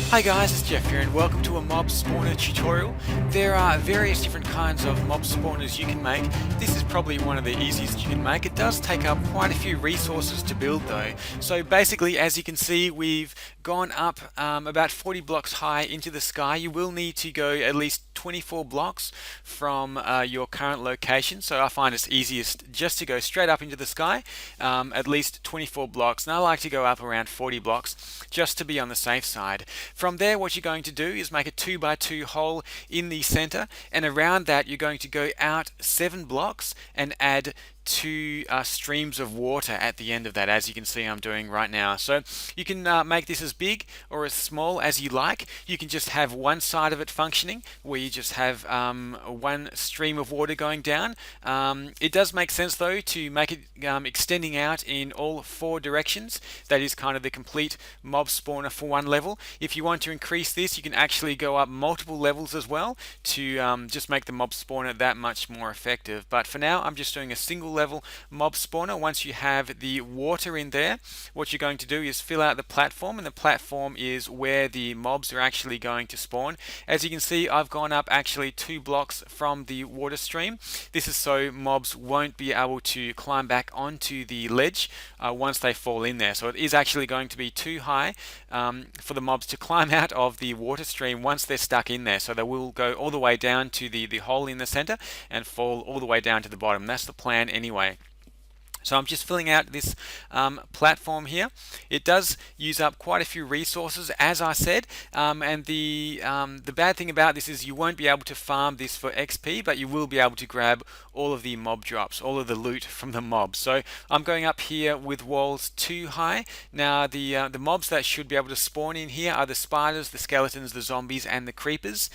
Hi guys, it's Jeff here and welcome to a mob spawner tutorial. There are various different kinds of mob spawners you can make. This is probably one of the easiest you can make. It does take up quite a few resources to build though. So basically, as you can see, we've gone up about 40 blocks high into the sky. You will need to go at least 24 blocks from your current location. So I find it's easiest just to go straight up into the sky, at least 24 blocks. And I like to go up around 40 blocks just to be on the safe side. From there, what you're going to do is make a 2x2 hole in the center, and around that you're going to go out 7 blocks and add 2 streams of water at the end of that, as you can see I'm doing right now. So you can make this as big or as small as you like. You can just have one side of it functioning where you just have one stream of water going down. It does make sense though to make it extending out in all 4 directions. That is kind of the complete mob spawner for one level. If you want to increase this, you can actually go up multiple levels as well to just make the mob spawner that much more effective. But for now, I'm just doing a single level mob spawner. Once you have the water in there, what you're going to do is fill out the platform, and the platform is where the mobs are actually going to spawn. As you can see, I've gone up actually 2 blocks from the water stream. This is so mobs won't be able to climb back onto the ledge once they fall in there. So it is actually going to be too high for the mobs to climb out of the water stream once they're stuck in there. So they will go all the way down to the hole in the center and fall all the way down to the bottom. That's the plan anyway. So I'm just filling out this platform here. It does use up quite a few resources, as I said, and the bad thing about this is you won't be able to farm this for XP, but you will be able to grab all of the mob drops, all of the loot from the mobs. So I'm going up here with walls too high. Now the mobs that should be able to spawn in here are the spiders, the skeletons, the zombies, and the creepers.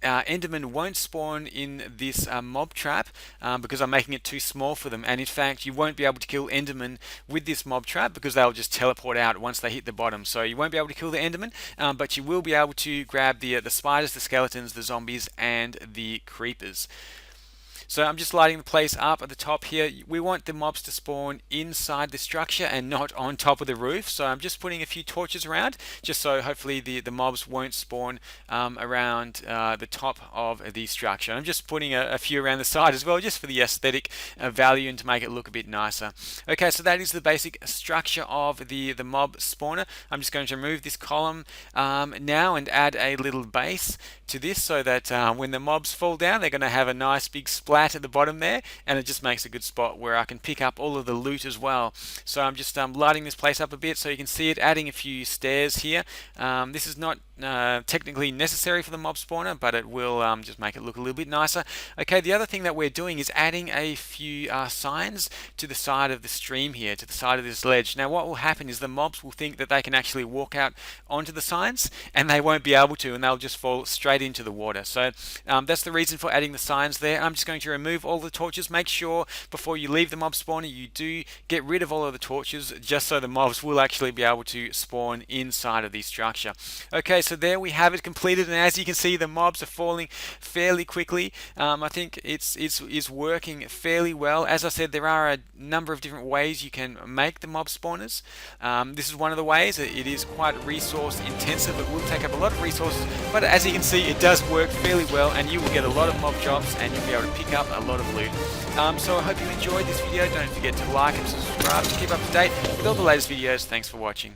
Endermen won't spawn in this mob trap because I'm making it too small for them, and in fact you won't be able to kill Endermen with this mob trap because they'll just teleport out once they hit the bottom. So you won't be able to kill the Endermen, but you will be able to grab the spiders, the skeletons, the zombies, and the creepers. So I'm just lighting the place up at the top here. We want the mobs to spawn inside the structure and not on top of the roof. So I'm just putting a few torches around, just so hopefully the mobs won't spawn around the top of the structure. I'm just putting a few around the side as well, just for the aesthetic value and to make it look a bit nicer. Okay, so that is the basic structure of the mob spawner. I'm just going to remove this column now and add a little base to this so that when the mobs fall down, they're going to have a nice big splash at the bottom there, and it just makes a good spot where I can pick up all of the loot as well. So I'm just lighting this place up a bit so you can see it, adding a few stairs here. This is not technically necessary for the mob spawner, but it will just make it look a little bit nicer. Okay, the other thing that we're doing is adding a few signs to the side of the stream here, to the side of this ledge. Now what will happen is the mobs will think that they can actually walk out onto the signs, and they won't be able to, and they'll just fall straight into the water. So that's the reason for adding the signs there. I'm just going to remove all the torches. Make sure before you leave the mob spawner you do get rid of all of the torches, just so the mobs will actually be able to spawn inside of the structure. Okay, so there we have it completed, and as you can see the mobs are falling fairly quickly. I think it's working fairly well. As I said, there are a number of different ways you can make the mob spawners. This is one of the ways. It is quite resource intensive. It will take up a lot of resources, but as you can see it does work fairly well, and you will get a lot of mob drops and you'll be able to pick up a lot of loot. So I hope you enjoyed this video. Don't forget to like and subscribe to keep up to date with all the latest videos. Thanks for watching.